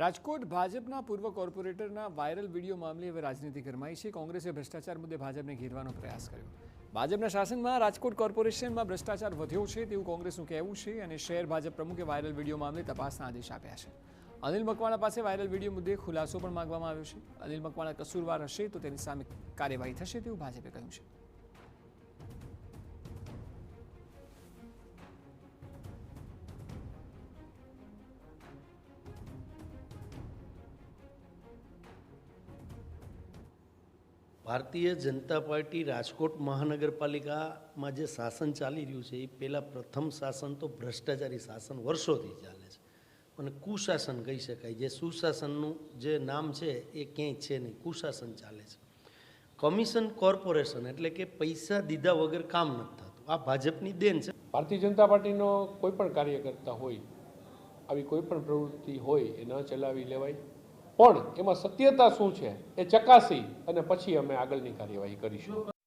રાજકોટ ભાજપના પૂર્વ કોર્પોરેટરના viral video મામલે હવે રાજનીતિ ગરમાઈ છે। કોંગ્રેસે ભ્રષ્ટાચાર મુદ્દે ભાજપને ઘેરવાનો પ્રયાસ કર્યો। ભાજપના શાસનમાં રાજકોટ કોર્પોરેશનમાં ભ્રષ્ટાચાર વધ્યો છે તેવું કોંગ્રેસનું કહેવું છે અને શહેર ભાજપ પ્રમુખે વાયરલ વિડીયો મામલે તપાસના આદેશ આપ્યા છે। અનિલ મકવાણા પાસે વાયરલ વિડીયો મુદ્દે ખુલાસો પણ માંગવામાં આવ્યો છે। અનિલ મકવાણા કસૂરવાર હશે તો તેની સામે કાર્યવાહી થશે તેવું ભાજપે કહ્યું છે। ભારતીય જનતા પાર્ટી રાજકોટ મહાનગરપાલિકામાં જે શાસન ચાલી રહ્યું છે એ પહેલાં પ્રથમ શાસન તો ભ્રષ્ટાચારી શાસન વર્ષોથી ચાલે છે અને કુશાસન કહી શકાય। જે સુશાસનનું જે નામ છે એ ક્યાંય છે નહીં, કુશાસન ચાલે છે। કમિશન કોર્પોરેશન એટલે કે પૈસા દીધા વગર કામ નથી થતું। આ ભાજપની દેન છે। ભારતીય જનતા પાર્ટીનો કોઈ પણ કાર્યકર્તા હોય, આવી કોઈ પણ પ્રવૃત્તિ હોય એ ન ચલાવી લેવાય, પણ એમાં સત્યતા શું છે એ ચકાસી અને પછી અમે આગળની કાર્યવાહી કરીશું।